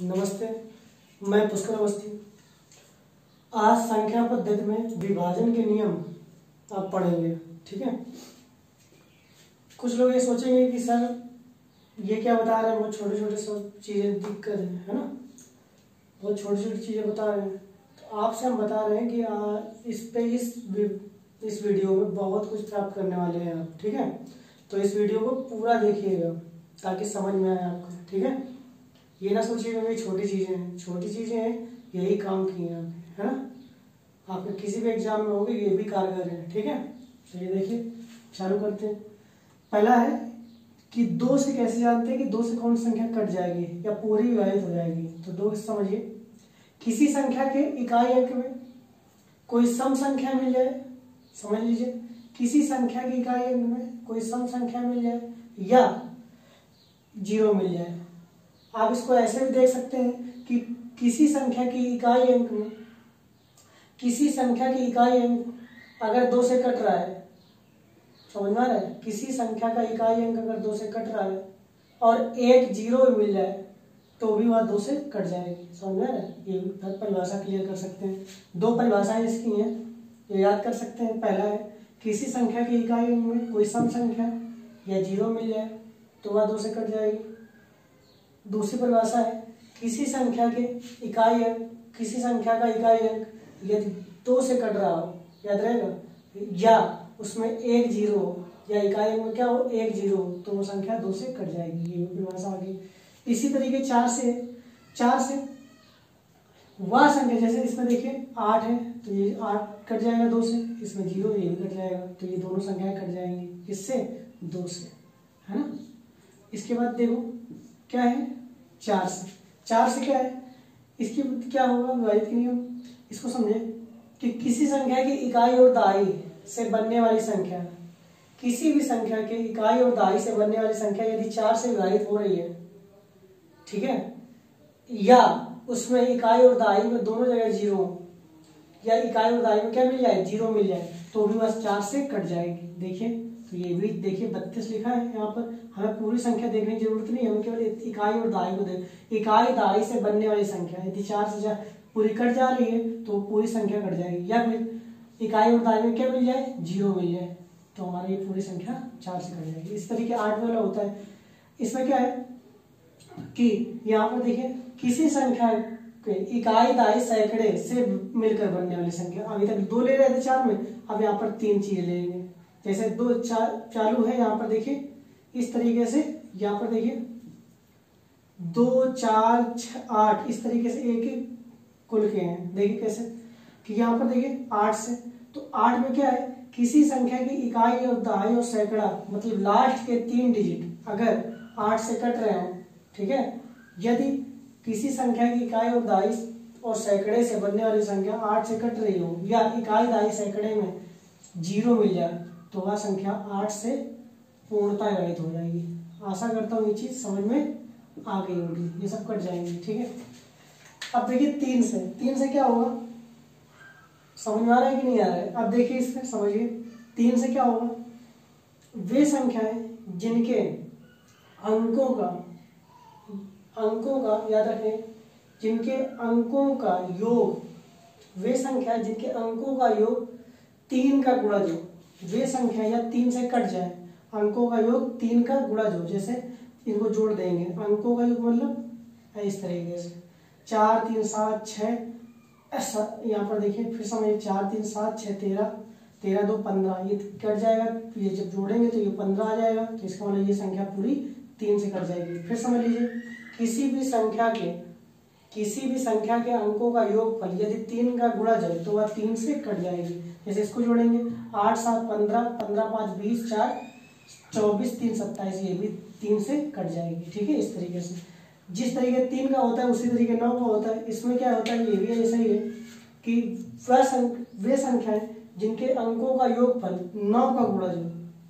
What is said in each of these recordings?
नमस्ते, मैं पुष्कर अवस्थी। आज संख्या पद्धति में विभाजन के नियम आप पढ़ेंगे। ठीक है। कुछ लोग ये सोचेंगे कि सर ये क्या बता रहे हैं, वो छोटे छोटे सब चीज़ें दिख कर है ना, बहुत छोटी छोटी चीज़ें बता रहे हैं। तो आपसे हम बता रहे हैं कि इस वीडियो में बहुत कुछ प्राप्त करने वाले हैं आप। ठीक है। तो इस वीडियो को पूरा देखिएगा ताकि समझ में आए आपको। ठीक है। ये ना सोचिएगा कि छोटी चीज़ें हैं, छोटी चीज़ें हैं, यही काम की हैं आपके, है ना। आपके किसी भी एग्जाम में होगी, ये भी कारगर है। ठीक है। तो ये देखिए, चालू करते हैं। पहला है कि 2 से कैसे जानते हैं कि 2 से कौन सी संख्या कट जाएगी या पूरी विभाजित हो जाएगी। तो 2 समझिए, किसी संख्या के इकाई अंक में कोई सम संख्या मिल जाए, समझ लीजिए, किसी संख्या के इकाई अंक में कोई सम संख्या मिल जाए या 0 मिल जाए। आप इसको ऐसे भी देख सकते हैं कि किसी संख्या की इकाई अंक में अगर 2 से कट रहा है, समझ में आ रहा है, किसी संख्या का इकाई अंक अगर 2 से कट रहा है और एक 0 मिल जाए तो भी वह 2 से कट जाएगी। समझ में आ रहा है। ये भी परिभाषा क्लियर कर सकते हैं। 2 परिभाषाएं इसकी हैं, ये याद कर सकते हैं। पहला है किसी संख्या की इकाई अंक में कोई सम संख्या या 0 मिल जाए तो वह 2 से कट जाएगी। दूसरी परिभाषा है किसी संख्या का इकाई अंक यदि 2 से कट रहा हो, याद रहेगा, या उसमें एक 0 हो या इकाई अंक में क्या हो, एक 0 हो, तो वो संख्या 2 से कट जाएगी। ये परिभाषा आ गई। इसी तरीके 4 से वह संख्या, जैसे इसमें देखिए 8 है तो ये 8 कट जाएगा 2 से, इसमें 0 ये भी कट जाएगा, तो ये दोनों संख्याएं कट जाएंगी। इससे 2 से, है ना। इसके बाद देखो क्या है, 4 से क्या है, इसकी क्या होगा, विभाजित के नियम। इसको समझे कि किसी संख्या की इकाई और दहाई से बनने वाली संख्या, किसी भी संख्या के इकाई और दहाई से बनने वाली संख्या यदि 4 से विभाजित हो रही है, ठीक है, या उसमें इकाई और दहाई में दोनों जगह 0 हो या इकाई और दहाई में क्या मिल जाए, 0 मिल जाए, तो भी बस 4 से कट जाएगी। देखिए, तो ये भी देखिए 32 लिखा है यहाँ पर। हमें पूरी संख्या देखने की जरूरत नहीं, हमें केवल इकाई और दहाई को देख, इकाई दहाई से बनने वाली संख्या यदि 4 से पूरी कट जा रही है तो पूरी संख्या कट जाएगी, या फिर इकाई और दहाई में क्या मिल जाए, 0 मिल जाए, तो हमारी ये पूरी संख्या 4 से कट जाएगी। इस तरीके 8 वाला होता है। इसमें क्या है कि यहाँ पर देखिए किसी संख्या के इकाई दहाई सैकड़े से मिलकर बनने वाली संख्या, अभी तक 2 ले रहे थे 4 में, अब यहाँ पर 3 चीजें लेंगे। जैसे 2 चालू है, यहाँ पर देखिए इस तरीके से, यहाँ पर देखिए 2 4 6 8 इस तरीके से एक एक कुल के हैं। देखिए कैसे कि यहाँ पर देखिए 8 से, तो 8 में क्या है, किसी संख्या की इकाई और दहाई और सैकड़ा, मतलब लास्ट के 3 डिजिट अगर 8 से कट रहे हो, ठीक है, यदि किसी संख्या की इकाई और दहाई और सैकड़े से बनने वाली संख्या 8 से कट रही हो या इकाई दहाई सैकड़े में 0 मिल जाए तो वह संख्या 8 से पूर्णतः विभाजित हो जाएगी। आशा करता हूँ ये चीज समझ में आ गई होगी, ये सब कट जाएंगे। ठीक है। अब देखिए 3 से क्या होगा, समझ में आ रहा है कि नहीं आ रहा है। अब देखिए इसमें समझिए 3 से क्या होगा, वे संख्याएं जिनके अंकों का याद रखें, जिनके अंकों का योग, वे संख्या जिनके अंकों का योग 3 का गुणज हो, वे संख्या या 3 से कट जाए, अंकों का योग 3 का गुणज हो, जैसे इनको जोड़ देंगे, अंकों का योग मतलब इस तरीके से 4 3 7 6 ऐसा, यहाँ पर देखिए फिर समझिए 4 3 7 6 13 13 2 15, ये कट जाएगा, ये जब जोड़ेंगे तो ये 15 आ जाएगा, तो इसका मतलब ये संख्या पूरी 3 से कट जाएगी। फिर समझ लीजिए किसी भी संख्या के अंकों का योगफल यदि 3 का गुणज है तो वह 3 से कट जाएगी। जैसे इसको जोड़ेंगे 8 7 15 15 5 20 4 24 3 27, ये भी 3 से कट जाएगी। ठीक है। इस तरीके से जिस तरीके 3 का होता है उसी तरीके 9 का होता है। इसमें क्या होता है, ये भी ऐसा ही है कि वे संख्याएं जिनके अंकों का योगफल 9 का गुणज हो,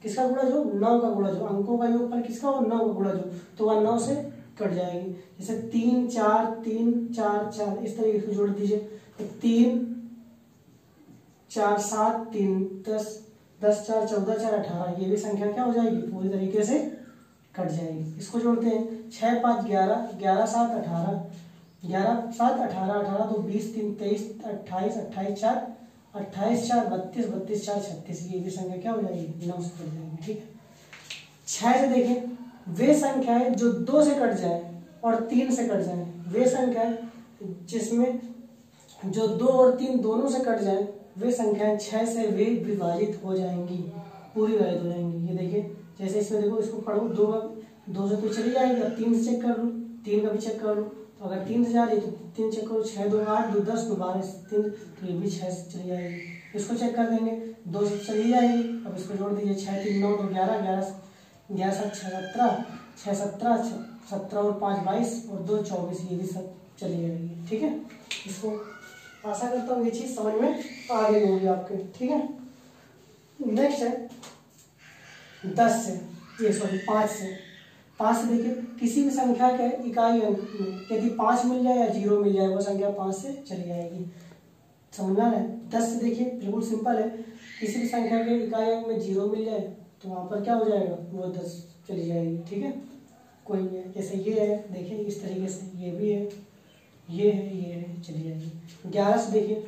किसका गुणज हो, 9 का गुणज हो, अंकों का योगफल किसका हो, 9 का गुणज हो, तो वह 9 से कट जाएगी। जैसे 3 4 3 4 4 इस तरीके से जोड़ दीजिए, तो 3 4 7 3 10 10 4 14 4 18, ये भी संख्या क्या हो जाएगी, पूरी तरीके से कट जाएगी। इसको जोड़ते हैं 6 5 11 11 7 18 11 7 18 18 2 20 3 23 28 28 4 28 4 32 32 4 36, ये भी संख्या क्या हो जाएगी 9 से कट जाएगी। ठीक है, 6 से देखें, वे संख्याएं जो 2 से कट जाए और 3 से कट जाए, वे संख्याएं जिसमें जो 2 और 3 दोनों से कट जाए, वे संख्याएं 6 से वे विभाजित हो जाएंगी, पूरी विभाजित हो जाएंगी। ये देखिए, जैसे इसमें देखो, इसको पढ़ो, 2 से तो चली जाएगी, अब 3 से चेक कर लूँ, 3 का भी चेक कर लूँ, तो अगर 3 से जा रही है तो 3 चेक करो, 6 2 8 2 10 2 12 3, तो ये भी 6 से चली जाएगी। इसको चेक कर देंगे, 2 से चली जाएगी, अब इसको जोड़ दीजिए, 6 3 9 2 11 11 11 7 17 6 17 17 और 5 22 और 2 24, ये भी सब चली जाएगी। ठीक है, इसको आशा करता हूँ ये चीज़ समझ में आ गई होगी आपके। ठीक है, नेक्स्ट है 10 से, ये सॉरी 5 से। 5 से देखिए, किसी भी संख्या के इकाई अंक में यदि 5 मिल जाए या 0 मिल जाए, वो संख्या 5 से चली जाएगी। समझना है। 10 से देखिए, बिल्कुल सिंपल है, किसी भी संख्या के इकाई अंक में 0 मिल जाए तो वहाँ पर क्या हो जाएगा, वो 10 चली जाएगी। ठीक है, कोई नहीं है, जैसे ये है, देखिए इस तरीके से, ये भी है, ये है, चली जाएगी। 11 से देखिए,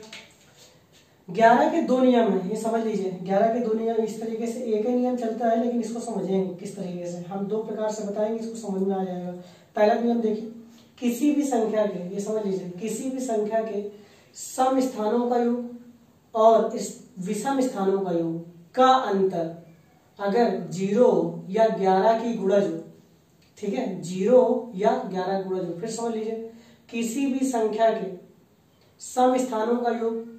11 के 2 नियम है, ये समझ लीजिए। 11 के 2 नियम इस तरीके से, एक ही नियम चलता है, लेकिन इसको समझेंगे किस तरीके से, हम 2 प्रकार से बताएंगे, इसको समझ में आ जाएगा। पहला नियम देखिए, किसी भी संख्या के, ये समझ लीजिए, किसी भी संख्या के सम स्थानों का योग और इस विषम स्थानों का योग का अंतर अगर 0 या 11 की गुणज हो, ठीक है, 0 या 11 गुणज हो। फिर समझ लीजिए, किसी भी संख्या के सम स्थानों का योग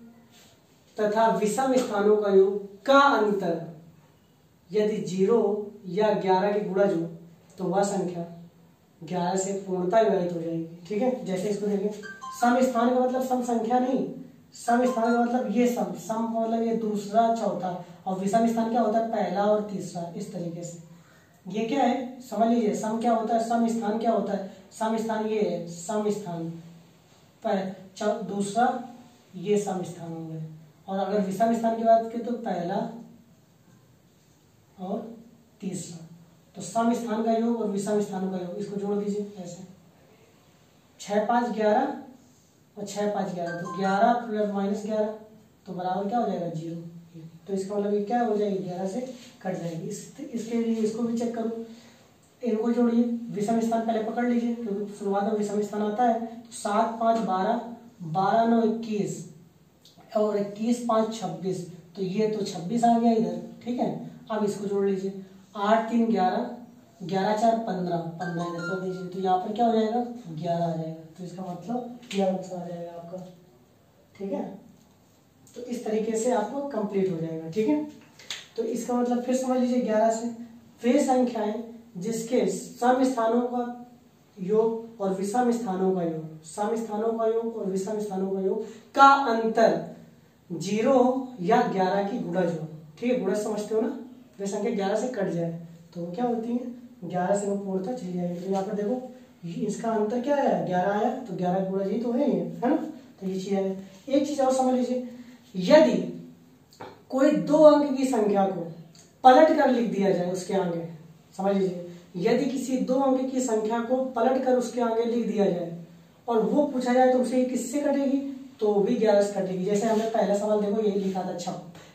तथा विषम स्थानों का योग का अंतर यदि 0 या 11 की गुणज हो तो वह संख्या 11 से पूर्णतः विभाजित हो जाएगी। ठीक है, जैसे इसको देखें, सम स्थान का मतलब सम संख्या नहीं, सम स्थान का मतलब ये सम मतलब ये दूसरा चौथा, और विषम स्थान क्या होता है, पहला और तीसरा, इस तरीके से। ये क्या है, समझ लीजिए, सम क्या होता है, सम स्थान क्या होता है, सम स्थान ये है, सम स्थान दूसरा, ये सम स्थान हो गए। और अगर विषम स्थान की बात करें तो पहला और तीसरा, तो सम स्थान का योग और विषम स्थान का योग, इसको जोड़ दीजिए ऐसे, 6 5 11 और 6 5 11, तो 11 प्लस माइनस 11 तो बराबर क्या हो जाएगा, 0। तो इसका मतलब ये क्या हो जाएगी, 11 से कट जाएगी। इसके लिए इसको भी चेक करो, इनको जोड़िए, विषम स्थान पहले पकड़ लीजिए क्योंकि शुरुआत में विषम स्थान आता है। तो 7 5 12 12 9 21 और 21 5 26, तो ये तो 26 आ गया इधर। ठीक है, अब इसको जोड़ लीजिए, 8 3 11 11 4 15 15 इधर कर दीजिए, तो यहाँ पर क्या हो जाएगा, 11 आ जाएगा। तो इसका मतलब यह आंसर आ जाएगा आपका। ठीक है, तो इस तरीके से आपको कंप्लीट हो जाएगा। ठीक है, तो इसका मतलब फिर समझ लीजिए, 11 से वे संख्याएं जिसके सम स्थानों का योग और विषम स्थानों का योग, सम स्थानों का योग और विषम स्थानों का योग का अंतर 0 या 11 की गुणज हो। ठीक है, गुणज समझते हो ना, वे संख्या 11 से कट जाए तो वो क्या होती है, 11 से वो पूर्णतः चली जाएगी। तो यहाँ पर देखो, इसका अंतर क्या आया, 11 आया, तो 11 गुणज ही तो है ना, तो ये चीज है। एक चीज और समझ लीजिए, यदि कोई 2 अंक की संख्या को पलट कर लिख दिया जाए उसके आगे, समझ लीजिए, यदि किसी 2 अंक की संख्या को पलट कर उसके आगे लिख दिया जाए और वो पूछा जाए तो उसे ये किससे कटेगी, तो भी 11 से कटेगी। जैसे हमने पहला सवाल देखो यही लिखा था,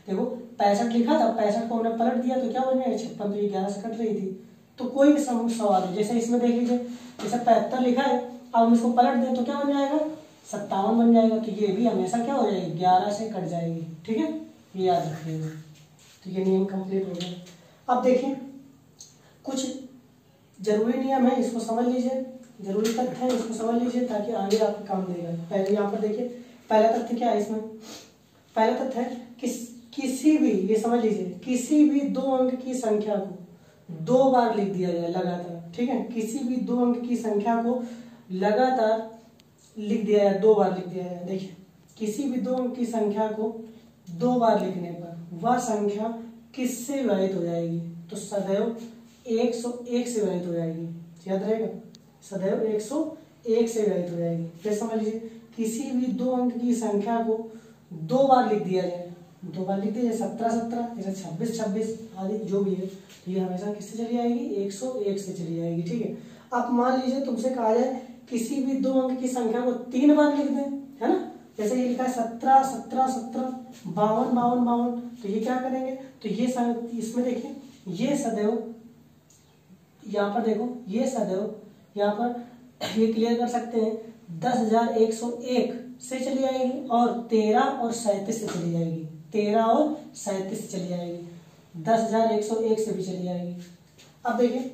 देखो 65 लिखा था, 65 को हमने पलट दिया तो क्या बन जाएगा 56, तो ये 11 से कट रही थी। तो कोई भी सवाल है, जैसे इसमें देख लीजिए, जैसे 75 लिखा है, अब हम इसको पलट दें तो क्या बन जाएगा, 57 बन जाएगा। तो ये भी हमेशा क्या हो जाएगी, 11 से कट जाएगी। ठीक है, ये याद रखिएगा। तो ये नियम कंप्लीट हो गया। अब देखिए, कुछ जरूरी नियम है, इसको समझ लीजिए, जरूरी तथ्य है, इसको समझ लीजिए ताकि आगे आपको काम देगा। पहले यहाँ पर देखिए, पहला तथ्य क्या है इसमें, पहला तथ्य है किसी भी, ये समझ लीजिए, किसी भी 2 अंक की संख्या को 2 बार लिख दिया जाए लगातार। ठीक है, किसी भी 2 अंक की संख्या को लगातार लिख दिया जाए, 2 बार लिख दिया जाए। देखिए, किसी भी 2 अंक की संख्या को 2 बार लिखने पर वह संख्या किससे विभाजित हो जाएगी, तो सदैव 101 से विभाजित हो जाएगी। याद रहेगा, सदैव 101 से विभाजित हो जाएगी। फिर समझ लीजिए, किसी भी 2 अंक की संख्या को 2 बार लिख दिया जाए, 2 बार लिख दिया जाए, 17 17 जैसे 26 26 आदि जो भी है, तो ये हमेशा किससे चली जाएगी, 101 से चली जाएगी। ठीक है, अब मान लीजिए तुमसे कहा जाए किसी भी 2 अंक की संख्या को 3 बार लिख दें, है ना। जैसे ये लिखा है 17 17 17, 52 52 52, तो ये क्या करेंगे, तो ये इसमें देखिए ये सदैव, यहाँ पर देखो ये सदैव यहाँ पर ये क्लियर कर सकते हैं 10,101 से चली जाएगी और 13 और 37 से चली जाएगी, 13 और 37 से चली जाएगी, 10,101 से भी चली जाएगी। अब देखिए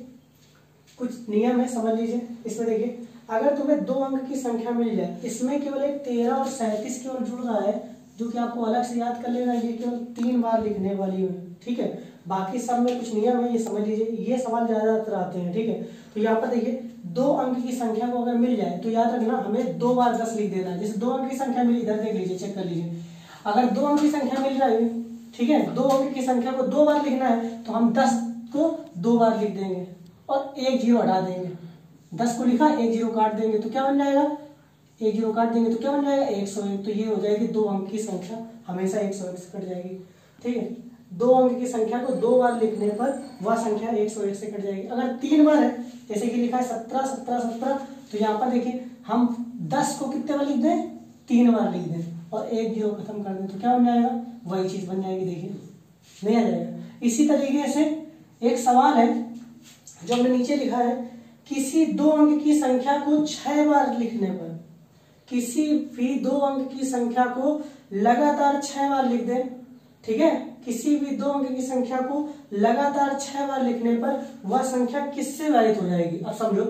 कुछ नियम है, समझ लीजिए। इसमें देखिए अगर तुम्हें 2 अंक की संख्या मिल जाए, इसमें केवल एक 13 और 37 केवल जुड़ रहा है, जो कि आपको अलग से याद कर लेना, ये केवल 3 बार लिखने वाली है, ठीक है। बाकी सब में कुछ नियम है, ये समझ लीजिए। ये सवाल ज्यादातर आते हैं, ठीक है। तो यहाँ पर देखिए 2 अंक की संख्या को अगर मिल जाए तो याद रखना हमें 2 बार 10 लिख देना है। जैसे 2 अंक की संख्या मिली, इधर देख लीजिए, चेक कर लीजिए। अगर 2 अंक की संख्या मिल रही है, ठीक है, 2 अंक की संख्या को 2 बार लिखना है, तो हम 10 को 2 बार लिख देंगे और 1 0 हटा देंगे। 10 को लिखा, 1 0 काट देंगे तो क्या बन जाएगा, 1 0 काट देंगे तो क्या बन जाएगा 101। तो ये हो जाएगी 2 अंक की संख्या हमेशा 101 से कट जाएगी, ठीक है। 2 अंक की संख्या को 2 बार लिखने पर वह संख्या 101 से कट जाएगी। अगर 3 बार है, जैसे कि लिखा है 17 17 17, तो यहाँ पर देखिए हम 10 को कितने बार लिख दें, 3 बार लिख दें और 1 0 खत्म कर दें, तो क्या बन जाएगा, वही चीज बन जाएगी। देखिए नहीं आ जाएगा। इसी तरीके से एक सवाल है जो हमने नीचे लिखा है, किसी 2 अंक की संख्या को 6 बार लिखने पर, किसी भी 2 अंक की संख्या को लगातार 6 बार लिख दें, ठीक है। किसी भी 2 अंक की संख्या को लगातार 6 बार लिखने पर वह संख्या किससे भारित हो जाएगी। अब समझो,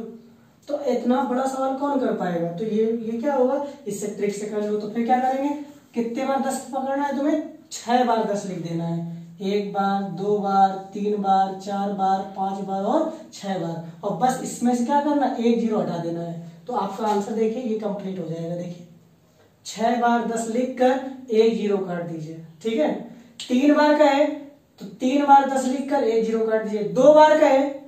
तो इतना बड़ा सवाल कौन कर पाएगा, तो ये क्या होगा, इससे ट्रिक से कर लो। तो फिर क्या करेंगे, कितने बार 10 पकड़ना है तुम्हें, 6 बार 10 लिख देना है। 1 बार, 2 बार, 3 बार, 4 बार, 5 बार और 6 बार, और बस इसमें से क्या करना, 1 0 हटा देना है। तो आपका आंसर देखिए ये कंप्लीट हो जाएगा। देखिए 6 बार 10 लिख कर 1 0 काट दीजिए, ठीक है। 3 बार का है तो 3 बार 10 लिख कर 1 0 काट दीजिए। 2 बार का है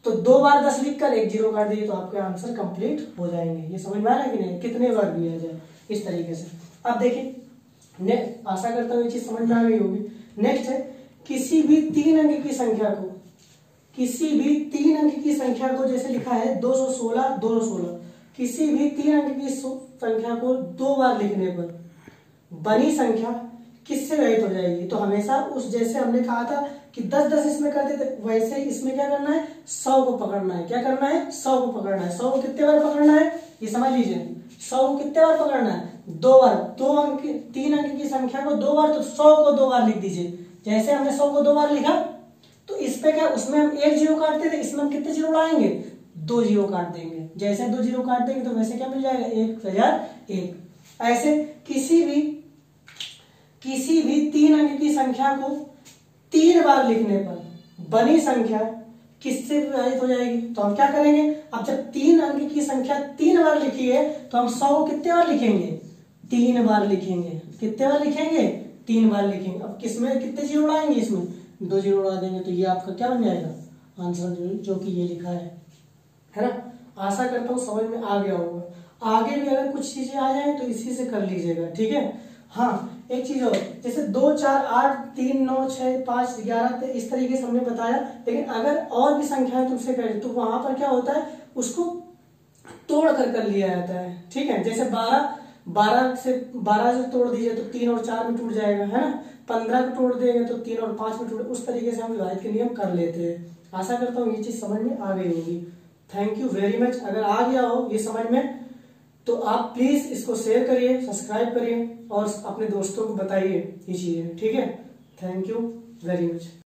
तो 2 बार 10 लिख कर 1 0 काट दीजिए, तो आपके आंसर कंप्लीट हो जाएंगे। ये समझ में आ रहा है कि नहीं, कितने बार भी आ जाए इस तरीके से। अब देखिए आशा करता हूँ ये चीज समझ में आ गई होगी। नेक्स्ट है, किसी भी 3 अंक की संख्या को, किसी भी 3 अंक की संख्या को, जैसे लिखा है 216 216, किसी भी 3 अंक की संख्या को 2 बार लिखने पर बनी संख्या किससे रहित हो जाएगी। तो हमेशा उस, जैसे हमने कहा था कि 10 10 इसमें करते थे, वैसे ही इसमें क्या करना है, 100 को पकड़ना है। क्या करना है, 100 को पकड़ना है। 100 को कितने बार पकड़ना है, ये समझ लीजिए। 100 को कितने बार पकड़ना है, 2 बार। 3 अंक की संख्या को 2 बार, तो 100 को 2 बार लिख दीजिए। जैसे हमने 100 को 2 बार लिखा, तो इस पे क्या, उसमें हम 1 0 काटते थे, इसमें हम कितने 0 लाएंगे, 2 0 काट देंगे। जैसे 2 0 काट देंगे तो वैसे क्या मिल जाएगा, 1001। ऐसे किसी भी 3 अंक की संख्या को 3 बार लिखने पर बनी संख्या किससे विभाजित हो जाएगी। तो हम क्या करेंगे, अब जब 3 अंक की संख्या 3 बार लिखी है, तो हम 100 को कितने बार लिखेंगे, 3 बार लिखेंगे। कितने बार लिखेंगे, 3 बार लिखेंगे। अब किसमें कितने 0 उड़ाएंगे, इसमें 2 0 उड़ा देंगे, तो ये आपका क्या बन जाएगा आंसर, जो कि ये लिखा है ना। आशा करता हूँ समझ में आ गया होगा। आगे भी अगर कुछ चीजें आ जाए तो इसी से कर लीजिएगा, ठीक है। हाँ एक चीज और, जैसे 2 4 8 3 9 6 5 11 इस तरीके से हमने बताया, लेकिन अगर और भी संख्याएं तुमसे करें तो वहां पर क्या होता है, उसको तोड़ कर लिया जाता है, ठीक है। जैसे 12 से तोड़ दीजिए तो 3 और 4 में टूट जाएगा, है ना। 15 को तोड़ देंगे तो 3 और 5 में टूट, उस तरीके से हम विभाजित के नियम कर लेते हैं। आशा करता हूँ ये चीज समझ में आ गई होगी। Thank you very much. अगर आ गया हो ये समझ में, तो आप प्लीज इसको शेयर करिए, सब्सक्राइब करिए और अपने दोस्तों को बताइए ये चीजें, ठीक है। Thank you very much.